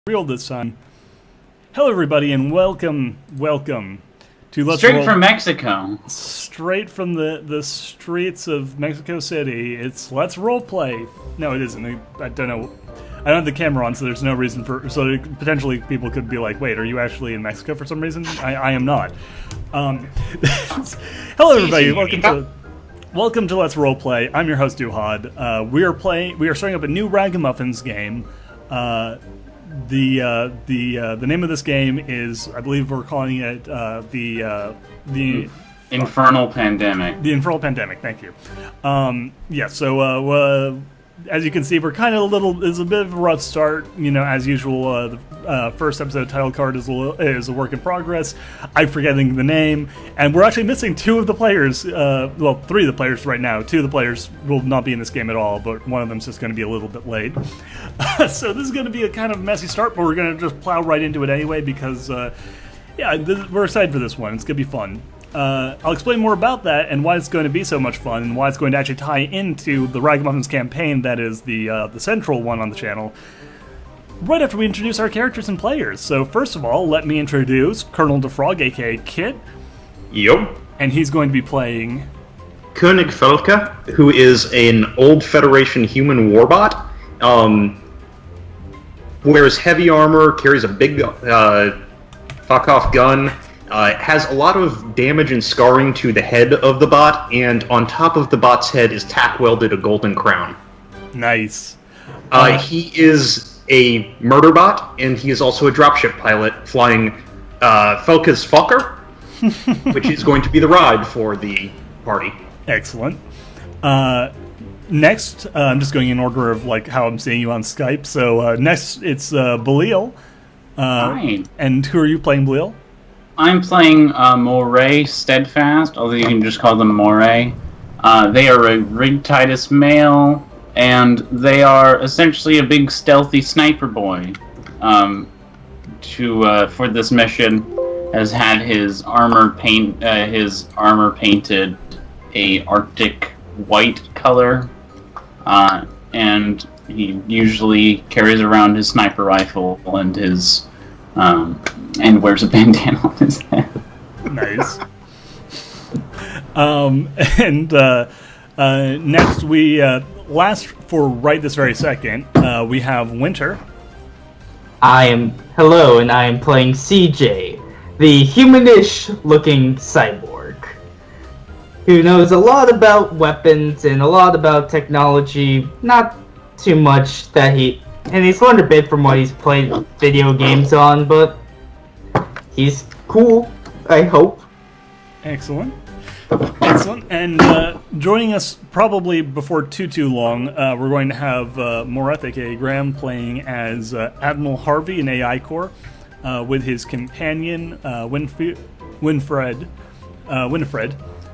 Real this time. Hello, everybody, and welcome to Let's Straight Roll. from Mexico. Straight from the streets of Mexico City. It's Let's Roleplay. No, it isn't. I don't know. I don't have the camera on, so there's no reason for. So potentially people could be like, "Wait, are you actually in Mexico for some reason?" I am not. Hello, everybody. Welcome to Let's Roleplay. I'm your host Duhad. We are starting up a new Muffins game. The name of this game is, I believe we're calling it the Infernal Pandemic. The Infernal Pandemic. Thank you. Yeah. So as you can see, we're kind of it's a bit of a rough start. You know, as usual. The first episode title card is a work in progress. I'm forgetting the name, and we're actually missing two of the players. Well, three of the players right now. Two of the players will not be in this game at all, but one of them's just going to be a little bit late. So this is going to be a kind of messy start, but we're going to just plow right into it anyway because, we're excited for this one. It's going to be fun. I'll explain more about that and why it's going to be so much fun and why it's going to actually tie into the Muffins campaign that is the central one on the channel right after we introduce our characters and players. So first of all, let me introduce Colonel DeFrog, aka Kit. Yup. And he's going to be playing Koenig Felka, who is an old Federation human warbot. Wears heavy armor, carries a big fuck-off gun, has a lot of damage and scarring to the head of the bot, and on top of the bot's head is tack-welded a golden crown. Nice. He is a murder bot, and he is also a dropship pilot flying Felka's Fokker, which is going to be the ride for the party. Excellent. Next, I'm just going in order of like how I'm seeing you on Skype. So next, it's Belial. Hi. And who are you playing, Belial? I'm playing Moray Steadfast, although you can just call them Moray. They are a Rig Titus male, and they are essentially a big stealthy sniper boy. For this mission, has had his armor painted a Arctic white color, and he usually carries around his sniper rifle and his and wears a bandana on his head. Nice. Next we last for right this very second we have Winter. Hello, and I am playing CJ, the humanish looking cyborg, who knows a lot about weapons and a lot about technology, not too much and he's learned a bit from what he's played video games on, but he's cool, I hope. Excellent. And joining us probably before too long, we're going to have Morath, aka Graham, playing as Admiral Harvey in AI Corps, with his companion Winifred.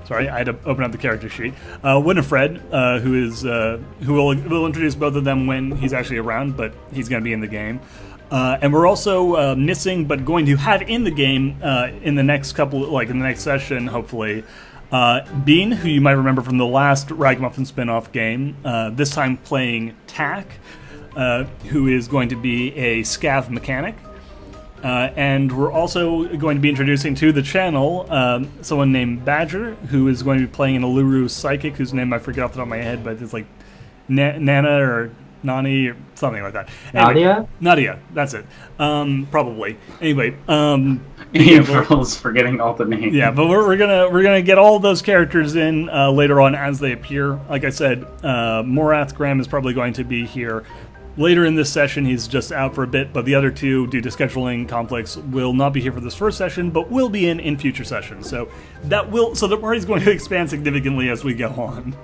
Sorry, I had to open up the character sheet. Winifred, who will introduce both of them when he's actually around, but he's going to be in the game. And we're also missing, but going to have in the game in the next in the next session, hopefully, Bean, who you might remember from the last Ragamuffin spin-off game. This time playing Tack, who is going to be a scav mechanic. And we're also going to be introducing to the channel someone named Badger, who is going to be playing an Uluru psychic, whose name I forget off the top of my head, but it's like Nana or Nani or something like that. Anyway, Nadia, that's it. Probably. Anyway, April's forgetting all the names. Yeah, but we're gonna get all those characters in later on as they appear. Like I said, Morath Graham is probably going to be here later in this session. He's just out for a bit, but the other two, due to scheduling conflicts, will not be here for this first session, but will be in future sessions. So the party's going to expand significantly as we go on.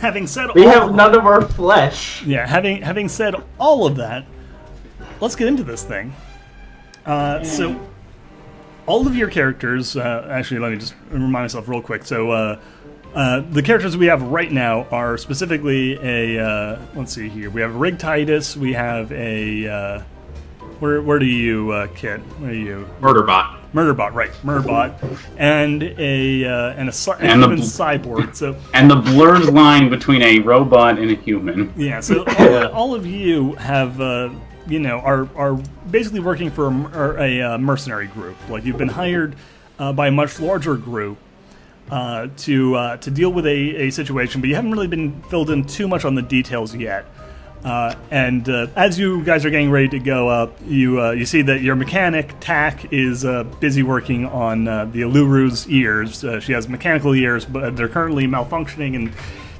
Having said we have none of our flesh. Yeah, having said all of that, let's get into this thing. So, all of your characters. Actually, let me just remind myself real quick. So, the characters we have right now are specifically a. Let's see here. We have Rig Titus. We have a. Where do you, Kit? Where are you? Murderbot. Murderbot, right? Murderbot, and a human cyborg. So and the blurred line between a robot and a human. Yeah. So all of you have are basically working for a mercenary group. Like, you've been hired by a much larger group to deal with a situation, but you haven't really been filled in too much on the details yet. And as you guys are getting ready to go up, you see that your mechanic, Tack, is busy working on the Aluru's ears. She has mechanical ears, but they're currently malfunctioning and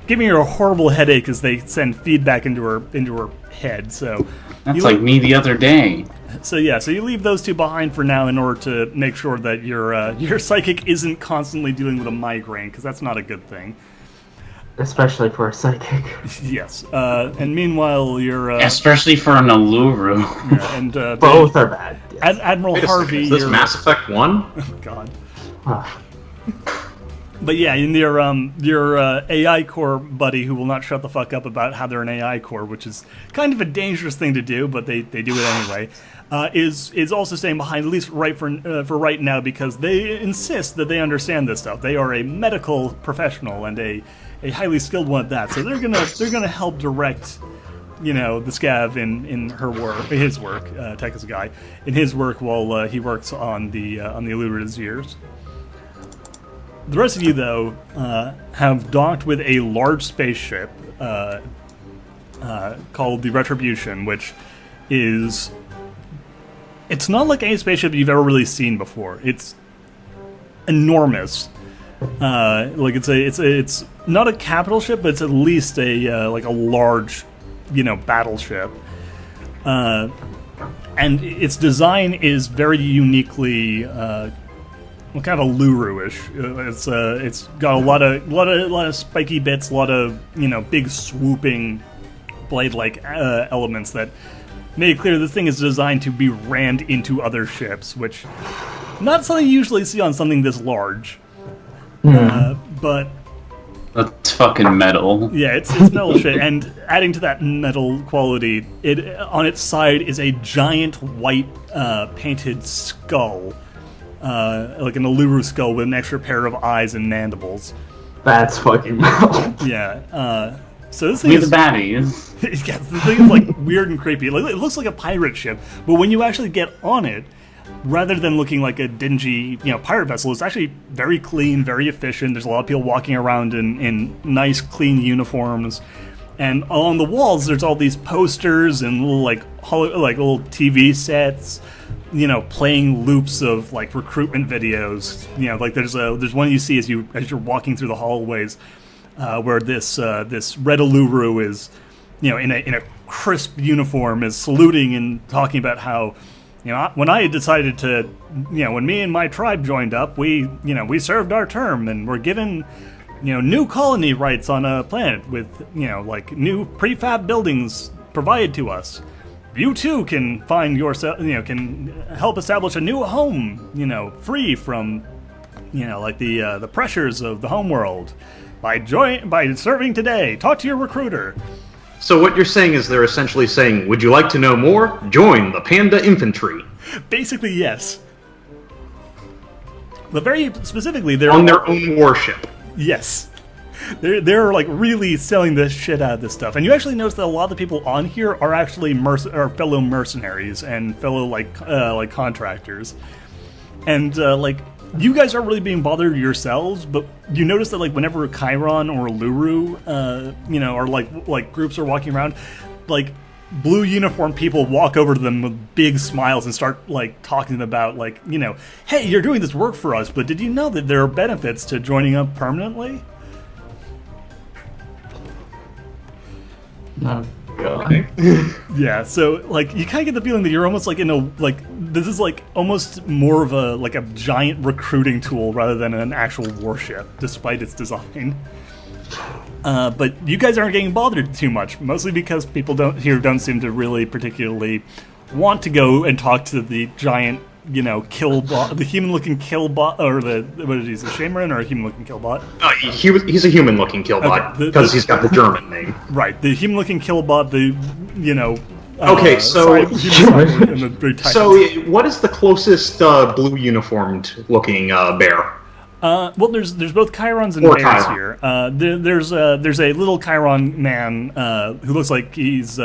giving her a horrible headache as they send feedback into her head. So that's like me the other day. So you leave those two behind for now in order to make sure that your psychic isn't constantly dealing with a migraine, because that's not a good thing. Especially for a psychic. Yes. And meanwhile, you're... especially for an Aluru. Yeah, and, both are bad. Yes. Admiral Harvey... Is this Mass Effect 1? Oh, God. Ah. But yeah, in your AI core buddy, who will not shut the fuck up about how they're an AI core, which is kind of a dangerous thing to do, but they do it anyway, is also staying behind, at least for right now, because they insist that they understand this stuff. They are a medical professional and a highly skilled one at that, so they're gonna help direct, the scav in his work. Tech is a guy in his work while he works on the Illudrid's ears. The rest of you, though, have docked with a large spaceship called the Retribution, which is... It's not like any spaceship you've ever really seen before. It's enormous. It's not a capital ship, but it's at least a large, battleship. And its design is very uniquely... kind of Luru-ish. It's got a lot of spiky bits, a lot of big swooping blade-like elements that make it clear this thing is designed to be rammed into other ships, which not something you usually see on something this large. But that's fucking metal. Yeah, it's metal shit, and adding to that metal quality, it on its side is a giant white painted skull. Like an Aluru skull with an extra pair of eyes and mandibles. That's fucking metal. Yeah. So this thing is the baddies. Yeah, the thing is like weird and creepy. Like, it looks like a pirate ship, but when you actually get on it, rather than looking like a dingy, pirate vessel, it's actually very clean, very efficient. There's a lot of people walking around in nice, clean uniforms. And along the walls, there's all these posters and little little TV sets. Playing loops of recruitment videos. There's one you see as you're walking through the hallways, where this red Aluru is, in a crisp uniform, is saluting and talking about how, when I decided to, when me and my tribe joined up, we served our term and were given, new colony rights on a planet with, new prefab buildings provided to us. You too can find yourself, can help establish a new home, free from, the pressures of the homeworld by serving today. Talk to your recruiter. So what you're saying is they're essentially saying, would you like to know more? Join the Panda Infantry. Basically, yes. But very specifically, they're on their own warship. Yes. They're really selling the shit out of this stuff, and you actually notice that a lot of the people on here are actually fellow mercenaries and fellow contractactors, and you guys aren't really being bothered yourselves, but you notice that whenever Chiron or Luru, or groups are walking around, blue uniform people walk over to them with big smiles and start talking about hey, you're doing this work for us, but did you know that there are benefits to joining up permanently? Oh, God. Okay. Yeah, so you kind of get the feeling that you're almost in a this is almost more of a giant recruiting tool rather than an actual warship, despite its design. But you guys aren't getting bothered too much, mostly because people don't seem to really particularly want to go and talk to the giant, killbot, the human-looking killbot, or what is he, a Shaman or a human-looking killbot? He's a human-looking killbot, because he's got the German name. Right, the human-looking killbot, okay, so the what is the closest blue uniformed-looking bear? Well, there's both Chirons and Or bears Chiron. here. There's a little Chiron man who looks like he's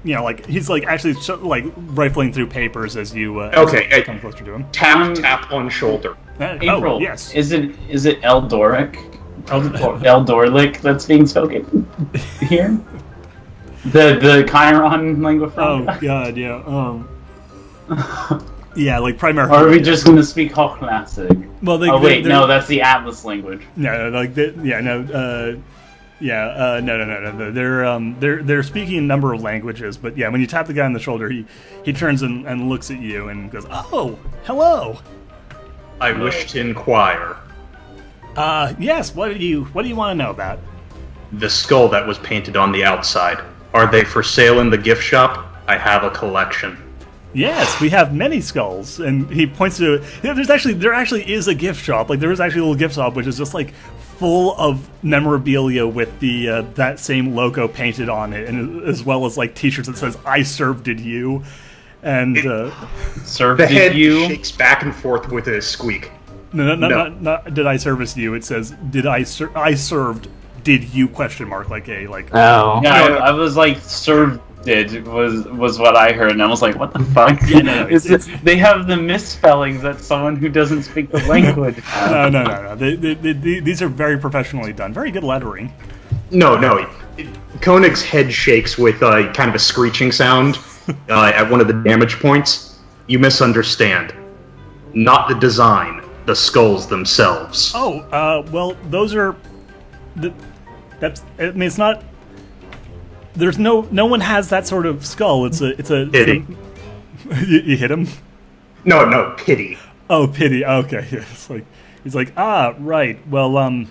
like he's like actually like rifling through papers as you come closer to him. Tap on shoulder. April, yes. Is it Eldoric? Eldorlic that's being spoken here? The Chiron lingua franca? Oh god, yeah. Yeah, like primarily. Or are we just going to speak Hochnassig? Well, no, that's the Atlas language. No, like no. They're speaking a number of languages, but yeah, when you tap the guy on the shoulder, he turns and looks at you and goes, "Oh, hello. I wish to inquire. Yes. What do you want to know about?" The skull that was painted on the outside. Are they for sale in the gift shop? I have a collection. Yes, we have many skulls, and he points to. There actually is a gift shop. Like there is actually a little gift shop, which is just like full of memorabilia with the that same logo painted on it, and as well as like T-shirts that says "I served you," and served the head you shakes back and forth with a squeak. No. Not did I service you? It says did I served. Did you ? Like a like. Oh. Yeah, I was like served. Was what I heard, and I was like, "What the fuck?" Yeah, no, they have the misspellings that someone who doesn't speak the language. No. These are very professionally done. Very good lettering. No. Koenig's head shakes with kind of a screeching sound at one of the damage points. You misunderstand. Not the design, the skulls themselves. Oh, well, those are. It's not. There's no one has that sort of skull. It's a pity. You hit him? No, pity. Oh, pity. Okay, he's like right. Well,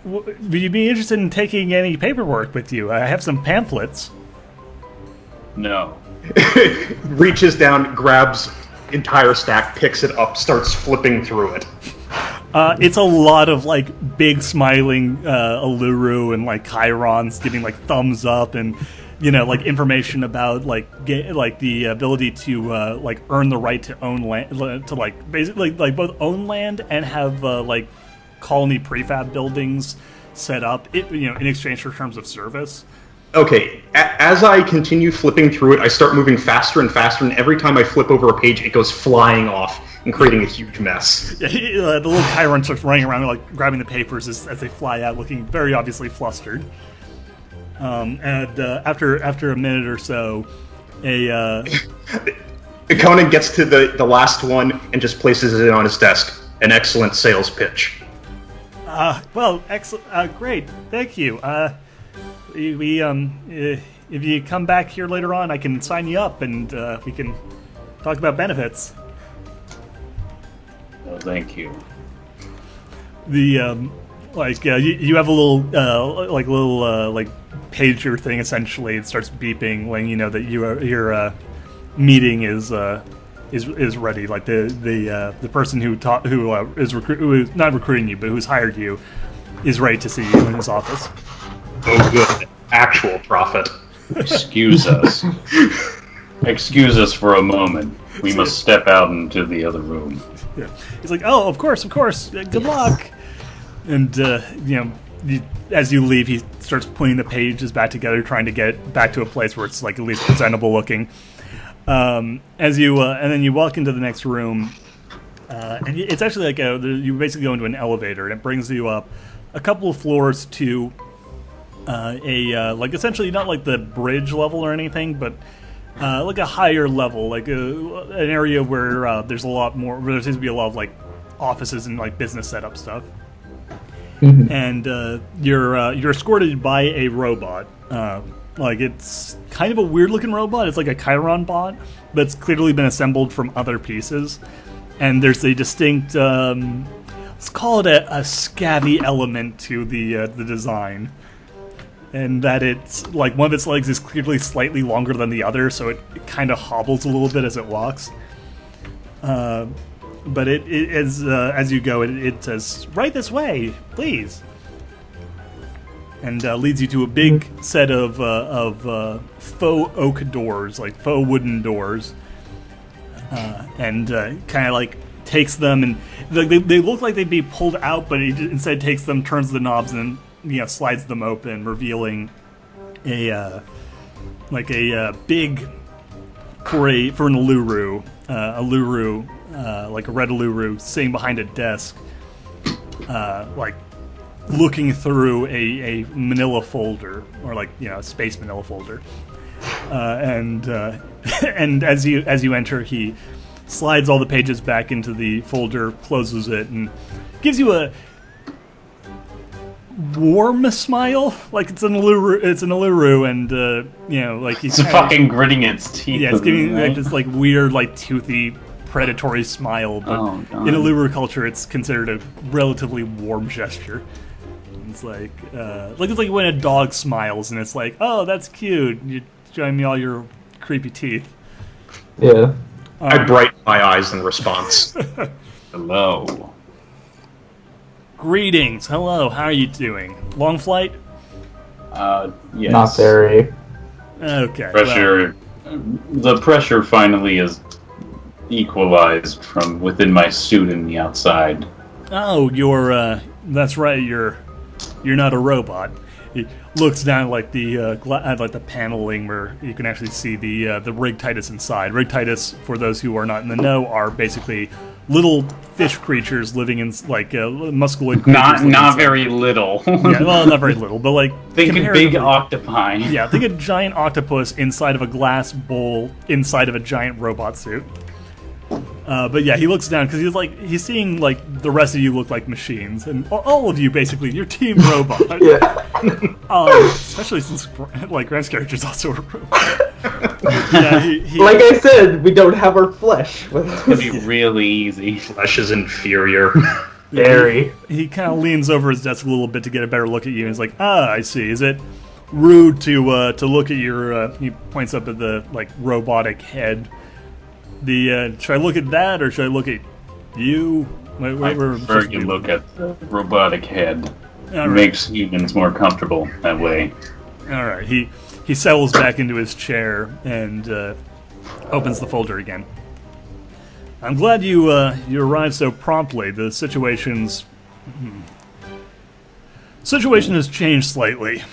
would you be interested in taking any paperwork with you? I have some pamphlets. No. Reaches down, grabs entire stack, picks it up, starts flipping through it. It's a lot of like big smiling Alluru and like Chirons giving like thumbs up and like information about like the ability to like earn the right to own land, to like basically like both own land and have like colony prefab buildings set up in exchange for terms of service. Okay, as I continue flipping through it, I start moving faster and faster, and every time I flip over a page, it goes flying off and creating a huge mess. Yeah, the little Chiron starts running around, like grabbing the papers as they fly out, looking very obviously flustered. And after a minute or so, Conan gets to the last one and just places it on his desk. An excellent sales pitch. Well, excellent, great, thank you. If you come back here later on, I can sign you up and we can talk about benefits. Oh, thank you. The you have a little pager thing essentially. It starts beeping, letting you know that your meeting is ready. Like the person who is not recruiting you, but who's hired you, is ready to see you in his office. Oh, good. Actual profit. Excuse us. Excuse us for a moment. We must step out into the other room. Yeah. He's like, "Oh, of course. Good luck." And as you leave, he starts putting the pages back together, trying to get back to a place where it's like at least presentable looking. As you and then you walk into the next room, and it's actually like you basically go into an elevator, and it brings you up a couple of floors to like essentially not like the bridge level or anything, but like a higher level, like an area where there seems to be a lot of like offices and like business setup stuff. Mm-hmm. And you're escorted by a robot. Like it's kind of a weird looking robot. It's like a Chiron bot, but it's clearly been assembled from other pieces. And there's a distinct, let's call it a scabby element to the design. And that it's like one of its legs is clearly slightly longer than the other, so it kind of hobbles a little bit as it walks. But it is as you go, it says, "Right this way, please," and leads you to a big set of faux oak doors, like faux wooden doors, and kind of like takes them, and they look like they'd be pulled out, but he instead takes them, turns the knobs, and slides them open, revealing a like a big for an Uluru, like a red Uluru, sitting behind a desk, like looking through a Manila folder, or like a space Manila folder, and as you enter, he slides all the pages back into the folder, closes it, and gives you a warm smile, like it's an Uluru, and like he's fucking gritting its teeth. Yeah, it's giving like this like weird, like toothy, predatory smile. But in Uluru culture, it's considered a relatively warm gesture. It's like it's like when a dog smiles, and it's like, oh, that's cute. You're showing me all your creepy teeth. Yeah. I brighten my eyes in response. Hello. Greetings. Hello. How are you doing? Long flight? Yes. Not very. Okay. Pressure. The pressure finally is equalized from within my suit and the outside. Oh, you're. That's right. You're not a robot. He looks down like the paneling where you can actually see the rig titus inside. Rig titus, for those who are not in the know, are basically little fish creatures living in like musculoid creatures. Not very little. Yeah, well, not very little, but like think of big octopi. Yeah, think a giant octopus inside of a glass bowl inside of a giant robot suit. But yeah, he looks down because he's seeing like the rest of you look like machines, and all of you basically, you're team robot. Yeah. Especially since like Grant's character is also a robot. Yeah, he, like I said, we don't have our flesh. It'd be really easy. Flesh is inferior. Very. He kind of leans over his desk a little bit to get a better look at you, and he's like, I see. Is it rude to look at your? He points up at the like robotic head. Should I look at that, or should I look at you? I prefer you look at the robotic head. Right. Makes humans more comfortable that way. All right. He settles back into his chair and opens the folder again. I'm glad you arrived so promptly. The situation has changed slightly.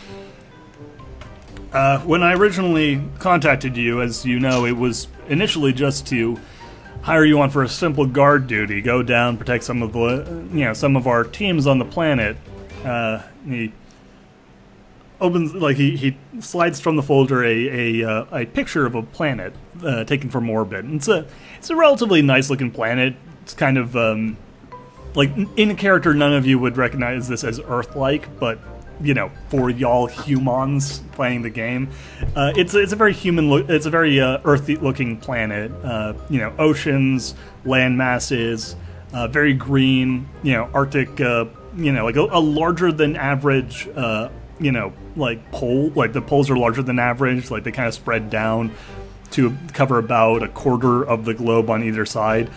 When I originally contacted you, as you know, it was initially just to hire you on for a simple guard duty, go down, protect some of the, some of our teams on the planet. He opens, like he slides from the folder a picture of a planet taken from orbit. And it's a relatively nice looking planet. It's kind of like in character, none of you would recognize this as Earth-like, but for y'all humans playing the game, it's a very it's a very earthy-looking planet. Oceans, land masses, very green. Arctic. Like a larger than average. Like pole. Like the poles are larger than average. Like they kind of spread down to cover about a quarter of the globe on either side.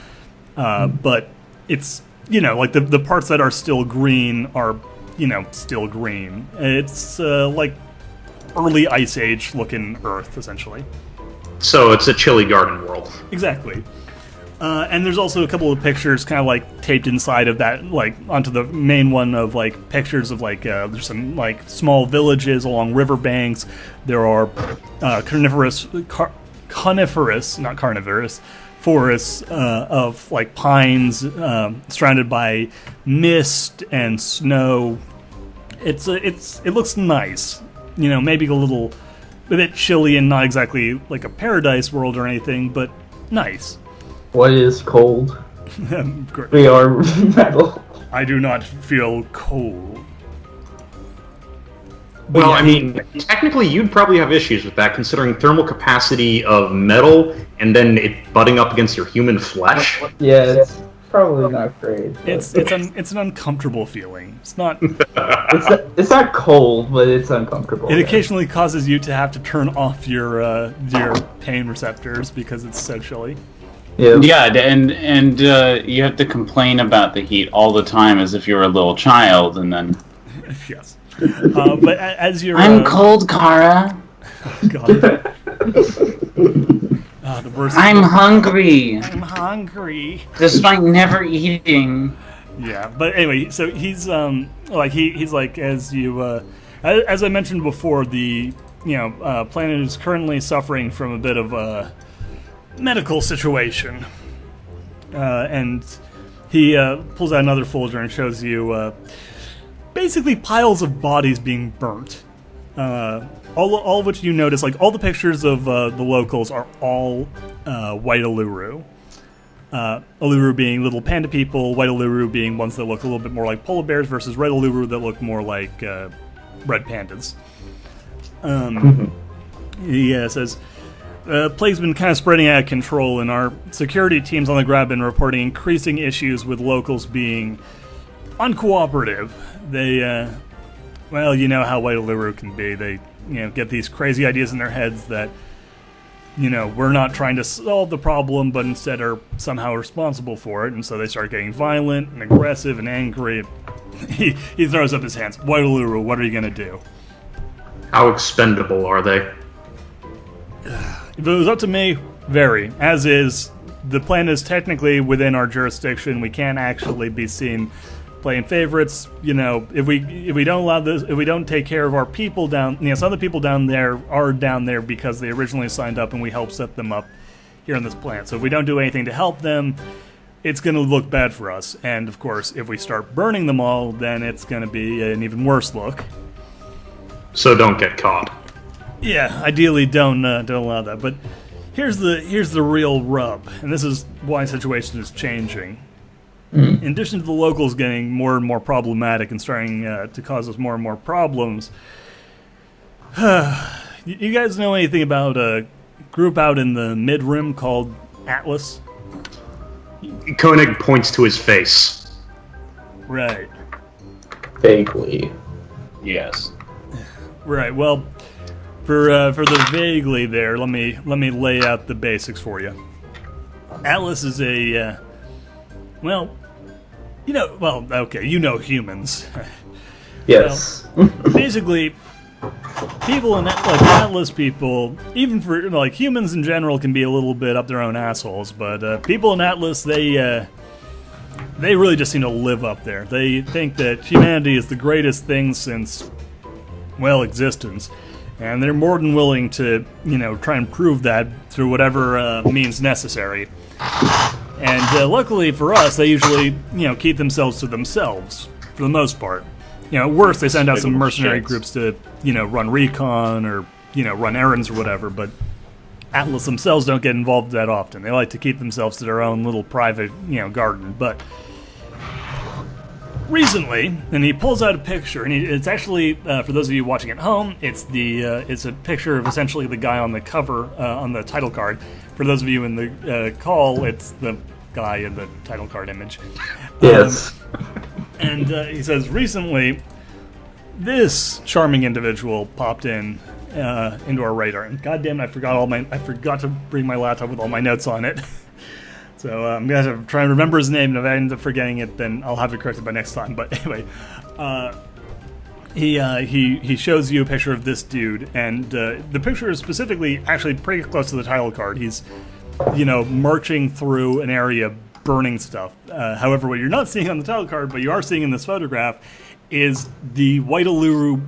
But it's like the parts that are still green are. Still green. It's like early Ice Age looking Earth, essentially. So it's a chilly garden world. Exactly. And there's also a couple of pictures kind of like taped inside of that, like onto the main one of like pictures of like there's some like small villages along riverbanks. There are coniferous, not carnivorous, forests of like pines surrounded by mist and snow. It looks nice, maybe a bit chilly and not exactly like a paradise world or anything, but nice. What is cold? We are metal. I do not feel cold. Well, I mean, technically you'd probably have issues with that, considering thermal capacity of metal and then it butting up against your human flesh. Yeah, it's probably not great. It's an uncomfortable feeling. It's not. It's not cold, but it's uncomfortable. It occasionally causes you to have to turn off your pain receptors because it's so chilly. Yeah, and you have to complain about the heat all the time as if you're a little child, and then. Yes. But as you're... I'm cold, Kara. God. The worst. I'm hungry. I'm hungry. Despite never eating. Yeah, but anyway, so he's like he's like, as you as I mentioned before, the planet is currently suffering from a bit of a medical situation. And he pulls out another folder and shows you basically piles of bodies being burnt. All of which you notice, like, all the pictures of the locals are all white Uluru. Uluru being little panda people, white Uluru being ones that look a little bit more like polar bears, versus red Uluru that look more like red pandas. He says, plague's been kind of spreading out of control, and our security teams on the ground have been reporting increasing issues with locals being uncooperative. They, well, you know how white Uluru can be. They, get these crazy ideas in their heads that, we're not trying to solve the problem, but instead are somehow responsible for it, and so they start getting violent and aggressive and angry. He throws up his hands. White Uluru, what are you going to do? How expendable are they? If it was up to me, very. As is, the planet is technically within our jurisdiction. We can't actually be seen playing favorites. If we don't allow this, if we don't take care of our people down, some of the people down there are down there because they originally signed up and we helped set them up here on this planet. So if we don't do anything to help them, it's going to look bad for us. And of course, if we start burning them all, then it's going to be an even worse look. So don't get caught. Yeah, ideally don't allow that. But here's the real rub, and this is why the situation is changing. In addition to the locals getting more and more problematic and starting to cause us more and more problems, you guys know anything about a group out in the mid-rim called Atlas? Koenig points to his face. Right. Vaguely. Yes. Right. Well, for the vaguely there, let me lay out the basics for you. Atlas is a humans. Yes. Basically, people in Atlas people, even for humans in general, can be a little bit up their own assholes. But people in Atlas, they really just seem to live up there. They think that humanity is the greatest thing since, existence. And they're more than willing to, try and prove that through whatever means necessary. And luckily for us, they usually, keep themselves to themselves, for the most part. At worst, they send out some mercenary groups to, run recon or, run errands or whatever, but Atlas themselves don't get involved that often. They like to keep themselves to their own little private, garden. But recently, and he pulls out a picture, and it's actually, for those of you watching at home, it's a picture of essentially the guy on the cover, on the title card. For those of you in the call, it's the guy in the title card image. Yes. And he says, recently, this charming individual popped into our radar, and goddamn, I forgot to bring my laptop with all my notes on it. So I'm gonna have to try and remember his name, and if I end up forgetting it, then I'll have it corrected by next time. But anyway, he shows you a picture of this dude, and the picture is specifically actually pretty close to the title card. He's, marching through an area, burning stuff. However, what you're not seeing on the title card, but you are seeing in this photograph, is the white Uluru,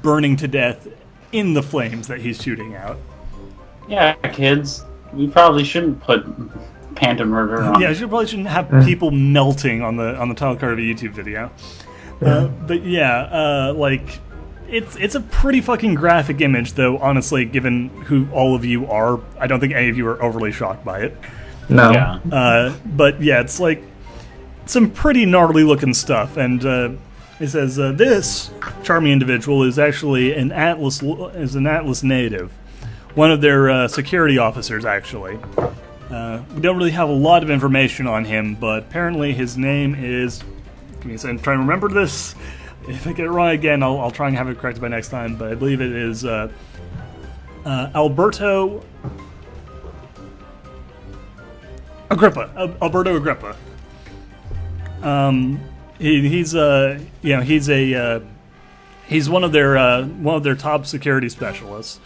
burning to death in the flames that he's shooting out. Yeah, kids, you probably shouldn't put panda murder on. Yeah, you probably shouldn't have people melting on the title card of a YouTube video. But yeah, it's a pretty fucking graphic image, though. Honestly, given who all of you are, I don't think any of you are overly shocked by it. No. Yeah. But yeah, it's like some pretty gnarly looking stuff, and it says this charming individual is actually an Atlas native, one of their security officers, actually. We don't really have a lot of information on him, but apparently his name is. Give me a second, try and remember this. If I get it wrong again, I'll try and have it corrected by next time. But I believe it is Alberto Agrippa. Alberto Agrippa. He's one of their top security specialists.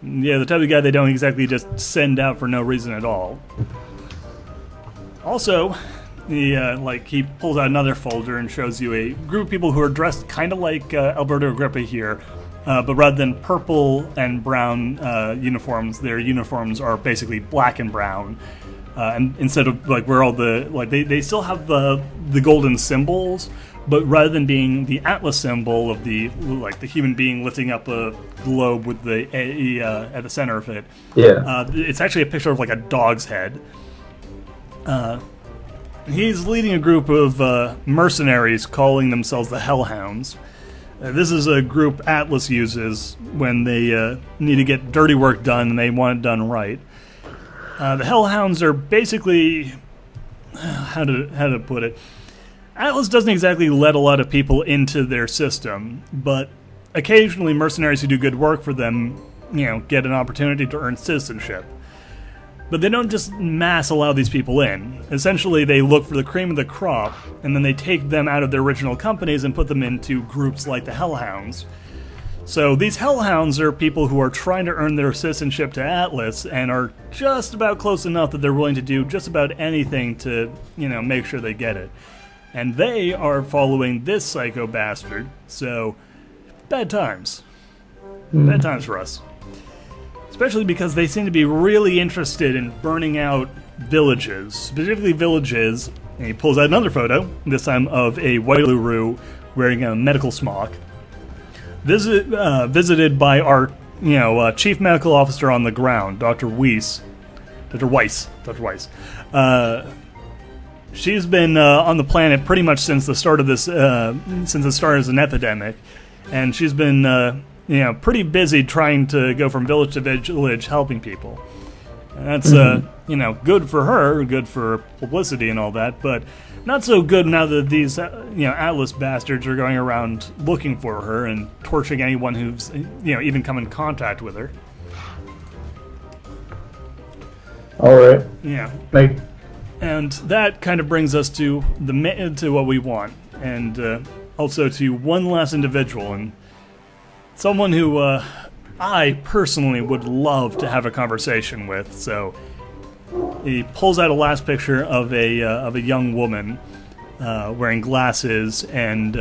Yeah, the type of guy they don't exactly just send out for no reason at all. Also, he pulls out another folder and shows you a group of people who are dressed kind of like Alberto Agrippa here, But rather than purple and brown uniforms, their uniforms are basically black and brown. And instead of like where all the they still have the golden symbols, but rather than being the Atlas symbol of the human being lifting up a globe with the A at the center of it, it's actually a picture of like a dog's head. He's leading a group of mercenaries calling themselves the Hellhounds. This is a group Atlas uses when they need to get dirty work done and they want it done right. The Hellhounds are basically, how to put it, Atlas doesn't exactly let a lot of people into their system, but occasionally mercenaries who do good work for them, get an opportunity to earn citizenship. But they don't just mass allow these people in. Essentially, they look for the cream of the crop, and then they take them out of their original companies and put them into groups like the Hellhounds. So these Hellhounds are people who are trying to earn their citizenship to Atlas and are just about close enough that they're willing to do just about anything to, make sure they get it. And they are following this psycho bastard, so bad times. Bad times for us. Especially because they seem to be really interested in burning out villages, specifically villages. And he pulls out another photo, this time of a Wailuru wearing a medical smock. Visited by our, chief medical officer on the ground, Dr. Weiss. She's been on the planet pretty much since the start of this, since it started as an epidemic, and she's been, pretty busy trying to go from village to village helping people. And that's, good for her, good for publicity and all that, but not so good now that these, Atlas bastards are going around looking for her and torching anyone who's, even come in contact with her. Alright. Yeah. Like, and that kind of brings us to to what we want, and also to one last individual, and someone who I personally would love to have a conversation with. So he pulls out a last picture of a young woman wearing glasses and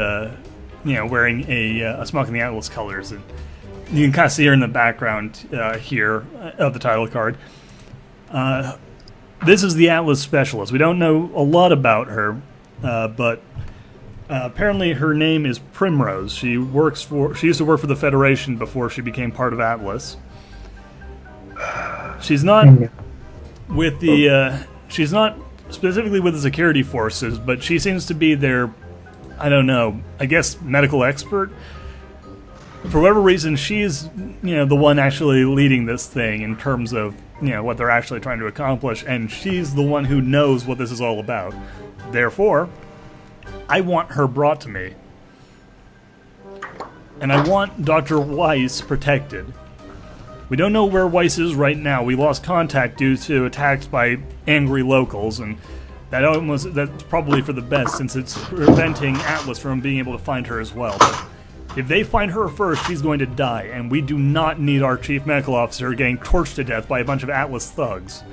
wearing a smock in the Atlas colors, and you can kind of see her in the background here of the title card. This is the Atlas specialist. We don't know a lot about her, but apparently her name is Primrose. She used to work for the Federation before she became part of Atlas. She's not with she's not specifically with the security forces, but she seems to be their, I guess medical expert. For whatever reason, she's, the one actually leading this thing in terms of, what they're actually trying to accomplish, and she's the one who knows what this is all about. Therefore, I want her brought to me. And I want Dr. Weiss protected. We don't know where Weiss is right now. We lost contact due to attacks by angry locals, and that's probably for the best, since it's preventing Atlas from being able to find her as well. But if they find her first, she's going to die, and we do not need our chief medical officer getting torched to death by a bunch of Atlas thugs.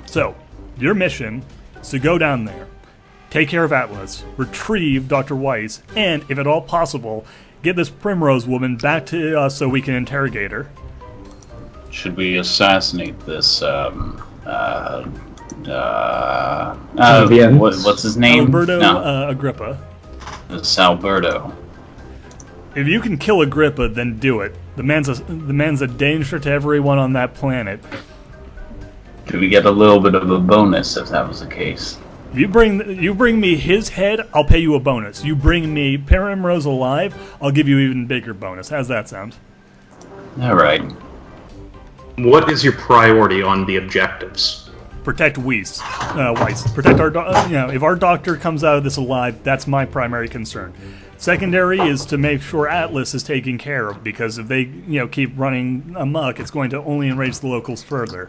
So, your mission is to go down there, take care of Atlas, retrieve Dr. Weiss, and, if at all possible, get this Primrose woman back to us so we can interrogate her. Should we assassinate this, what's his name? Alberto Agrippa. It's Alberto. If you can kill Agrippa, then do it. The man's a danger to everyone on that planet. Could we get a little bit of a bonus if that was the case? If you bring me his head, I'll pay you a bonus. You bring me Primrose alive, I'll give you an even bigger bonus. How's that sound? All right. What is your priority on the objectives? Protect Weiss. Protect our if our doctor comes out of this alive, that's my primary concern. Secondary is to make sure Atlas is taken care of, because if they keep running amok, it's going to only enrage the locals further.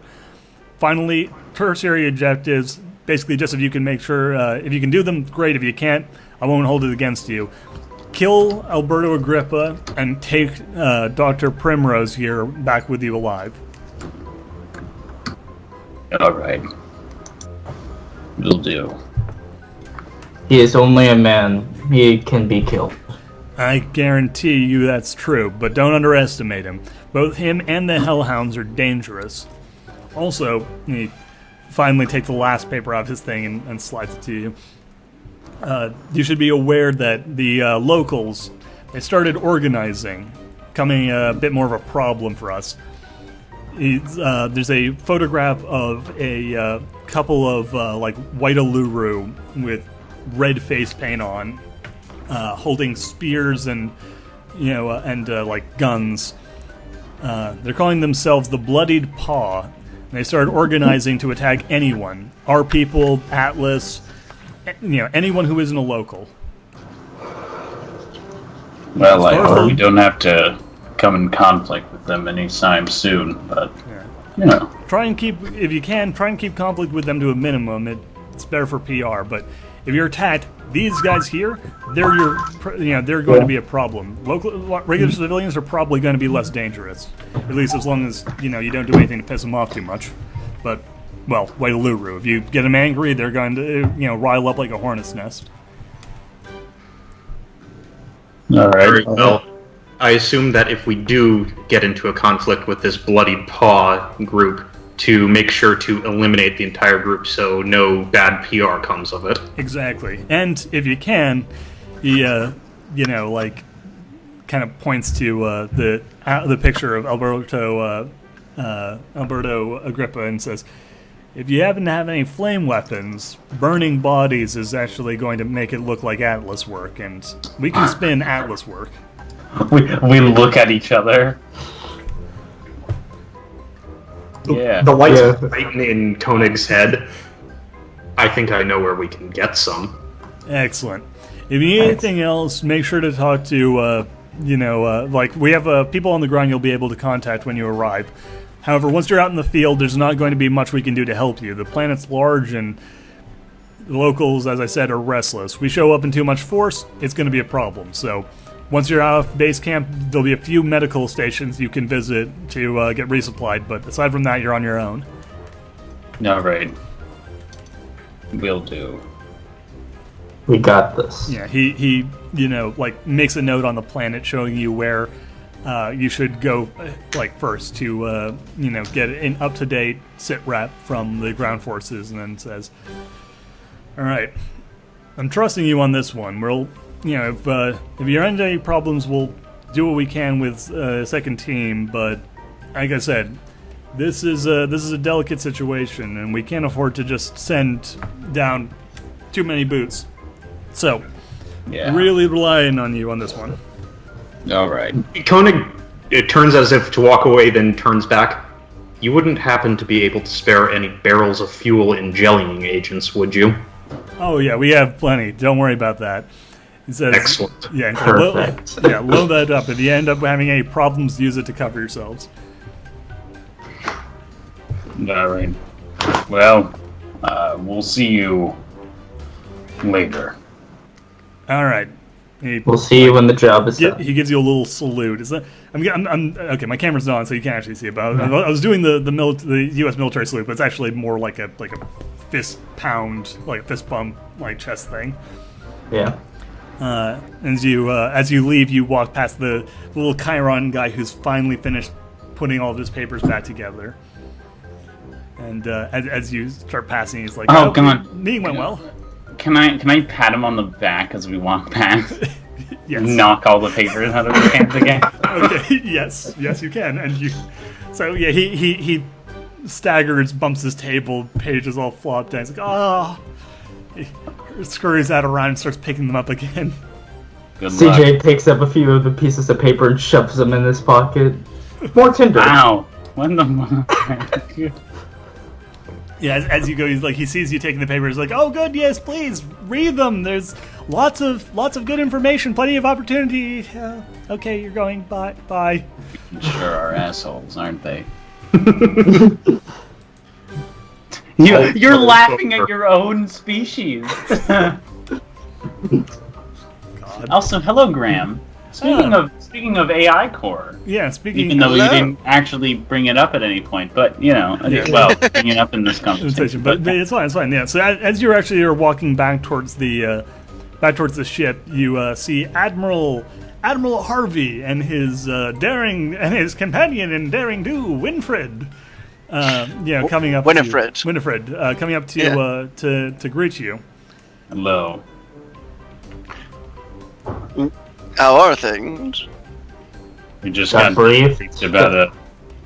Finally, tertiary objectives, basically just if you can make sure, if you can do them, great. If you can't, I won't hold it against you. Kill Alberto Agrippa and take Dr. Primrose here back with you alive. Alright. Will do. He is only a man. He can be killed. I guarantee you that's true, but don't underestimate him. Both him and the Hellhounds are dangerous. Also, he finally takes the last paper out of his thing and slides it to you. You should be aware that the locals, they started organizing, becoming a bit more of a problem for us. There's a photograph of a couple of like white Aluru with red face paint on, holding spears and like guns. They're calling themselves the Bloodied Paw. And they started organizing to attack anyone, our people, Atlas, anyone who isn't a local. Well, I hope we don't have to come in conflict with them anytime soon, but, Try and keep, if you can, try and keep conflict with them to a minimum. It's better for PR, but if you're attacked, these guys here, they're going to be a problem. Regular civilians are probably going to be less dangerous, at least as long as, you don't do anything to piss them off too much. But, well, White Aluru, if you get them angry, they're going to, rile up like a hornet's nest. All right. Very well. I assume that if we do get into a conflict with this Bloodied Paw group, to make sure to eliminate the entire group so no bad PR comes of it. Exactly. And if you can, he, kind of points to the picture of Alberto Agrippa and says, if you happen to have any flame weapons, burning bodies is actually going to make it look like Atlas work, and we can spin Atlas work. We look at each other. Yeah. The lights brighten in Koenig's head. I think I know where we can get some. Excellent. If you need anything else, make sure to talk to, we have people on the ground you'll be able to contact when you arrive. However, once you're out in the field, there's not going to be much we can do to help you. The planet's large and the locals, as I said, are restless. We show up in too much force, it's going to be a problem. So once you're out of base camp, there'll be a few medical stations you can visit to get resupplied, but aside from that, you're on your own. All right. Will do. We got this. Yeah, he makes a note on the planet showing you where you should go, first to, get an up-to-date sit-rep from the ground forces, and then says, all right, I'm trusting you on this one. We'll, if you're into any problems, we'll do what we can with a second team, but like I said, this is a delicate situation, and we can't afford to just send down too many boots. So, really relying on you on this one. All right. Koenig, it turns as if to walk away, then turns back. You wouldn't happen to be able to spare any barrels of fuel and jellying agents, would you? Oh yeah, we have plenty. Don't worry about that. He says, excellent. Yeah, Perfect. Load that up. If you end up having any problems, use it to cover yourselves. All right. Well, we'll see you later. All right. We'll see you when the job is done. He gives you a little salute. Is that? I'm okay. My camera's not on, so you can't actually see it. But I was doing the U.S. military salute, but it's actually more like a fist pound, like a fist bump, like chest thing. Yeah. As you leave, you walk past the little Chiron guy who's finally finished putting all of his papers back together. And as you start passing, he's like, "Oh, come on, meeting went well." Can I pat him on the back as we walk past? Yes. Knock all the papers out of his hands again. Okay. Yes, you can. And you. So yeah, he staggers, bumps his table, pages all flopped down. He's like, "Oh." He scurries out around and starts picking them up again. Good luck. CJ picks up a few of the pieces of paper and shoves them in his pocket. More Tinder. Wow. When the Yeah, as you go, he sees you taking the paper. He's like, "Oh, good, yes, please read them. There's lots of good information, plenty of opportunity." Okay, you're going. Bye. Sure are assholes, aren't they? You're laughing at your own species. God. Also, hello, Graham. Speaking of AI core. Yeah, speaking. Even though you didn't actually bring it up at any point, but bring it up in this conversation. But it's fine. Yeah. So as you're walking back towards the back towards the ship, you see Admiral Harvey and his companion in daring do, Winfred. Coming up. Winifred, coming up to greet you. Hello. How are things? We just got briefed about a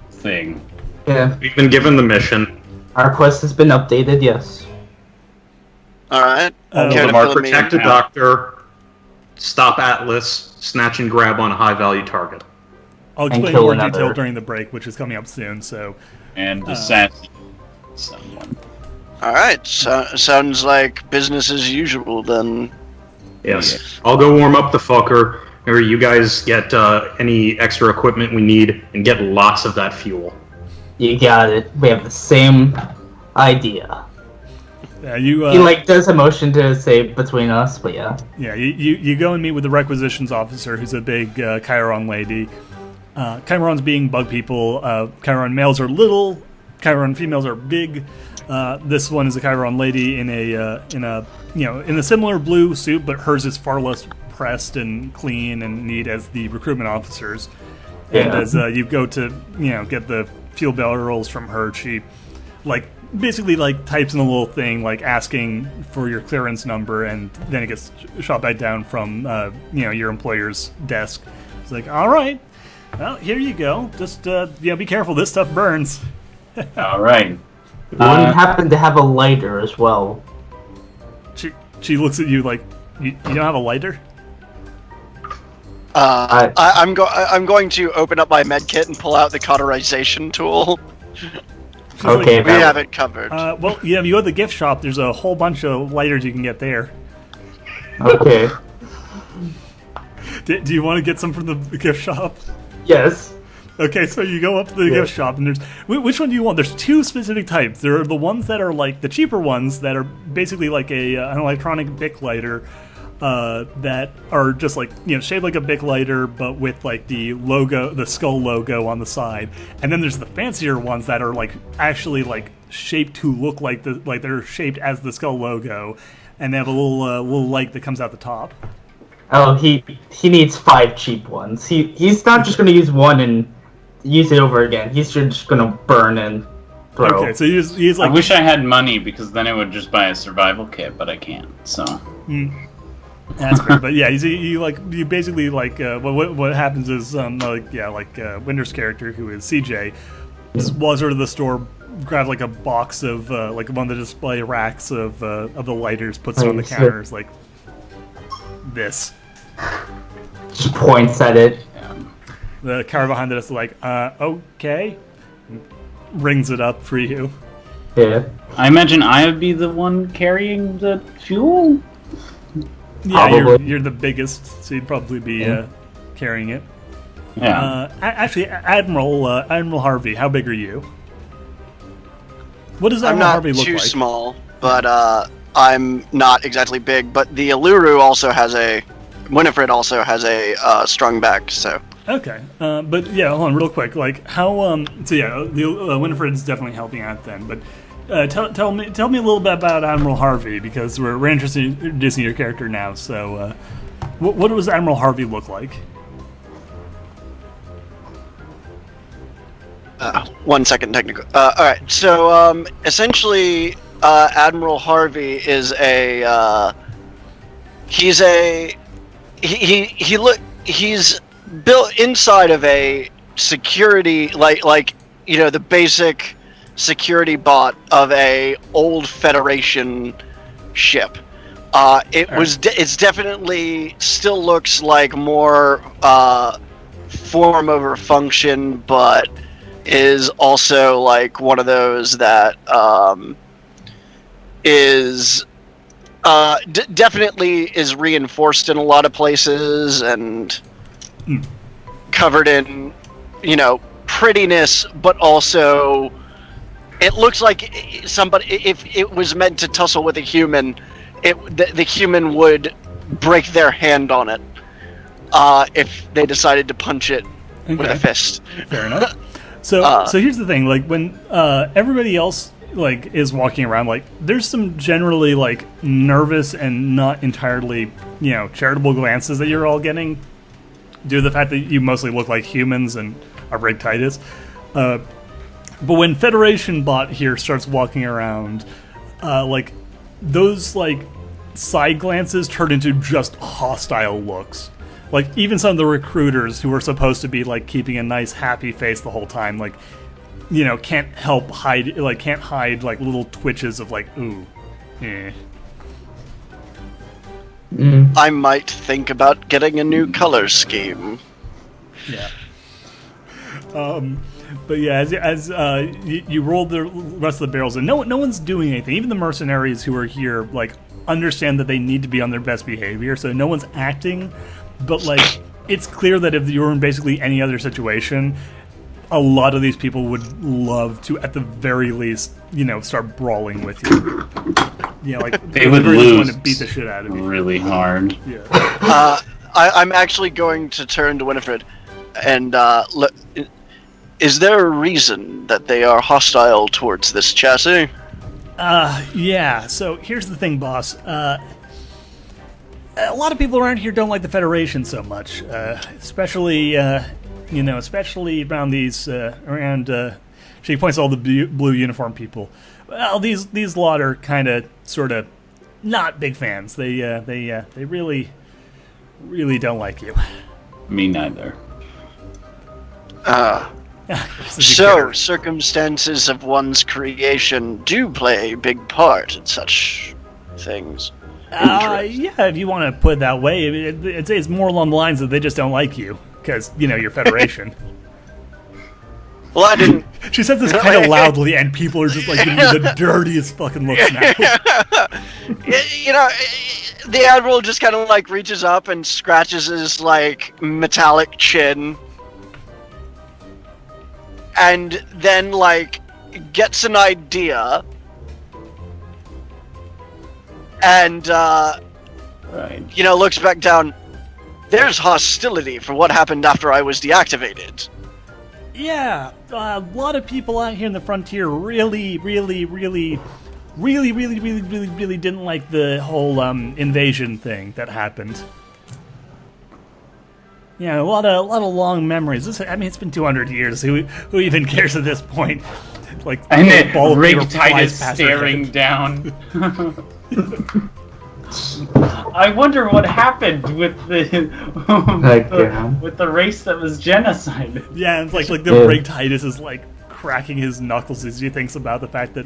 thing. Yeah. We've been given the mission. Our quest has been updated, yes. Alright. Our protected doctor, stop Atlas, snatch and grab on a high-value target. I'll explain more detail during the break, which is coming up soon, so... And assassinate someone. Alright, sounds like business as usual, then. Yes. I'll go warm up the fucker, or you guys get any extra equipment we need, and get lots of that fuel. You got it. We have the same idea. Yeah, he does a motion to say between us, but yeah. Yeah, you go and meet with the requisitions officer, who's a big Chiron lady. Chirons being bug people. Chiron males are little. Chiron females are big. This one is a Chiron lady in a similar blue suit, but hers is far less pressed and clean and neat as the recruitment officers. Yeah. And as you go to get the fuel barrels from her, she basically types in a little thing asking for your clearance number, and then it gets shot back down from your employer's desk. It's like, all right, well, here you go. Just be careful. This stuff burns. All right. One happened to have a lighter as well. She looks at you like, you don't have a lighter? I'm going to open up my med kit and pull out the cauterization tool. Okay, we have it covered. Well, you go to the gift shop. There's a whole bunch of lighters you can get there. Okay. Do you want to get some from the gift shop? Yes. Okay, so you go up to the gift shop, and there's... Which one do you want? There's two specific types. There are the ones that are the cheaper ones that are basically an electronic Bic lighter that are just shaped like a Bic lighter, but with the logo, the skull logo on the side. And then there's the fancier ones that are actually shaped to look like they're shaped as the skull logo, and they have a little light that comes out the top. Oh, he needs 5 cheap ones. He's not just going to use one and use it over again. He's just going to burn and throw. Okay, so he's I wish I had money, because then I would just buy a survival kit, but I can't. So. That's fair, but yeah, you basically what happens is Winter's character, who is CJ, walks over to the store, grabs a box of one of the display racks of the lighters, puts it on the counter, is like this. Just points at it. The car behind it is okay, rings it up for you. Yeah. I imagine I would be the one carrying the fuel. Yeah, you're the biggest, so you'd probably be carrying it. Yeah. Actually, Admiral Harvey, how big are you? What does Admiral Harvey look like? I'm not too small, but I'm not exactly big. But the Alluru also has Winifred also has a strung back, so. Okay, but yeah, hold on, real quick. How? So yeah, Winifred's definitely helping out then, but. Tell me a little bit about Admiral Harvey, because we're interested in introducing your character now. So, what does Admiral Harvey look like? 1 second, technical. All right. So, essentially, Admiral Harvey is he's built inside of a security the basic security bot of a old Federation ship. It's definitely still looks like more form over function, but is also one of those that is definitely is reinforced in a lot of places and covered in prettiness, but also it looks like somebody, if it was meant to tussle with a human, the human would break their hand on it if they decided to punch it with a fist. Fair enough. So here's the thing: when everybody else, like is walking around, like there's some generally like nervous and not entirely, charitable glances that you're all getting due to the fact that you mostly look like humans and are rigged Titus. But when Federation bot here starts walking around, like those like side glances turn into just hostile looks. Like even some of the recruiters who are supposed to be like keeping a nice happy face the whole time, like can't hide like little twitches of like ooh, eh. I might think about getting a new color scheme. Yeah. But yeah, as you roll the rest of the barrels, and no one's doing anything. Even the mercenaries who are here, like, understand that they need to be on their best behavior, so no one's acting. But like, it's clear that if you're in basically any other situation, a lot of these people would love to, at the very least, start brawling with you. Like they would lose to beat the shit out of you really hard. Yeah. I'm actually going to turn to Winifred, and is there a reason that they are hostile towards this chassis? Yeah. So here's the thing, boss. A lot of people around here don't like the Federation so much, especially around these she points to all the blue uniform people. Well, these lot are kind of, sort of, not big fans. They really, really don't like you. Me neither. So, circumstances of one's creation do play a big part in such things. Yeah, if you want to put it that way, I'd say it's more along the lines of they just don't like you, because, you're Federation. Well, I didn't... She says this kind of loudly, and people are just, like, giving you the dirtiest fucking looks now. The Admiral just kind of, like, reaches up and scratches his, like, metallic chin. And then, like, gets an idea. And, right. Looks back down. There's hostility for what happened after I was deactivated. Yeah, a lot of people out here in the frontier really didn't like the whole invasion thing that happened. Yeah, a lot of long memories. It's been 200 years. Who even cares at this point? Like, and then ball of paper rigged flies Titus past staring down. I wonder what happened with the with the race that was genocided. Yeah, it's like the rigged Titus is like cracking his knuckles as he thinks about the fact that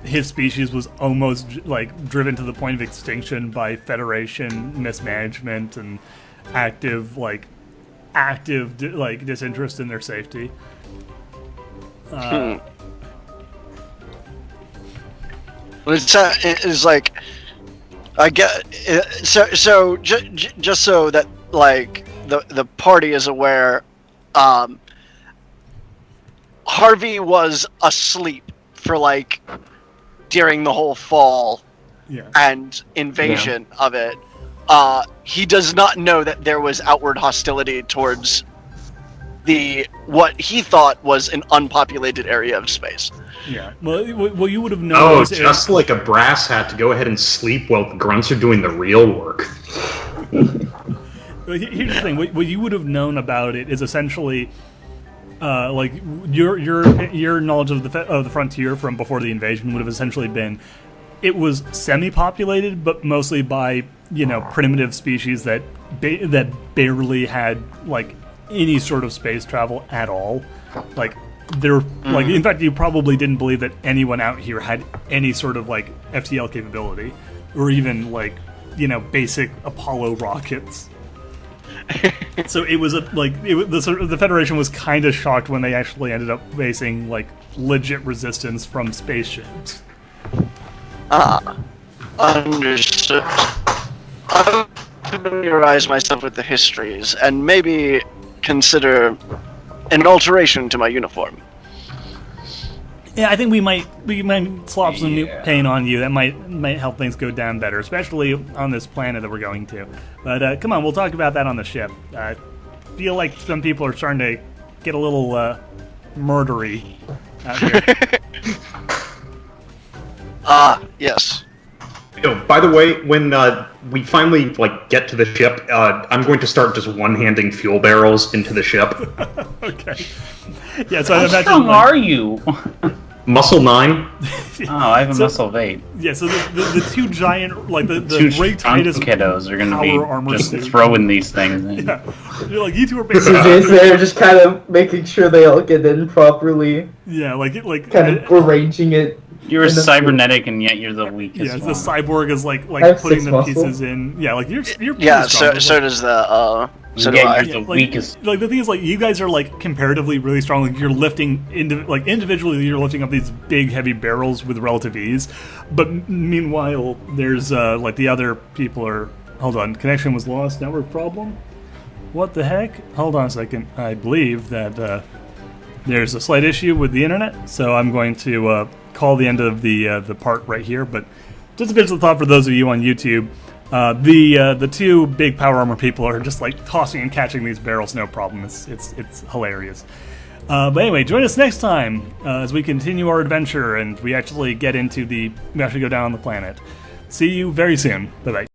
his species was almost like driven to the point of extinction by Federation mismanagement and active disinterest in their safety. It's like, I get so just so that like the party is aware, Harvey was asleep for like during the whole fall and invasion of it. He does not know that there was outward hostility towards what he thought was an unpopulated area of space. Yeah. Well, you would have known. Just like a brass hat to go ahead and sleep while the grunts are doing the real work. Here's the thing. What you would have known about it is essentially, like your knowledge of the frontier from before the invasion would have essentially been, it was semi-populated, but mostly by primitive species that barely had like any sort of space travel at all. Like like in fact, you probably didn't believe that anyone out here had any sort of like FTL capability, or even like basic Apollo rockets. So it was the Federation was kind of shocked when they actually ended up facing like legit resistance from spaceships. Understood. I'll familiarize myself with the histories and maybe consider an alteration to my uniform. Yeah, I think we might slop some new paint on you. That might help things go down better, especially on this planet that we're going to. But come on, we'll talk about that on the ship. I feel like some people are starting to get a little murdery out here. Yes. Oh, by the way, when we finally get to the ship, I'm going to start just one-handing fuel barrels into the ship. Okay. Yeah, so I How imagine. strong are you? Muscle 9. Oh, I have a muscle of 8. Yeah, so the two giant, the Two Ray strong Titus kiddos are going power to armor be just suit. throwing these things in. Yeah, you're like, you two are basically. CJ's there, just kind of making sure they all get in properly, Yeah, kind of arranging it. You're in the- cybernetic, and yet you're the weakest Yeah, the one. cyborg is like have putting 6 the muscle. pieces in. Yeah, you're pretty Yeah. strong, So does the. So do Yeah, I. you're the weakest. Like the thing is, you guys are comparatively really strong. Like you're lifting individually, you're lifting up these big heavy barrels with relative ease. But meanwhile, there's the other people are. Hold on, connection was lost. Network problem. What the heck? Hold on a second. I believe that there's a slight issue with the internet, so I'm going to call the end of the part right here. But just a bit of thought for those of you on YouTube. The two big power armor people are just tossing and catching these barrels, no problem. It's hilarious. But anyway, join us next time as we continue our adventure and we actually go down on the planet. See you very soon. Bye bye.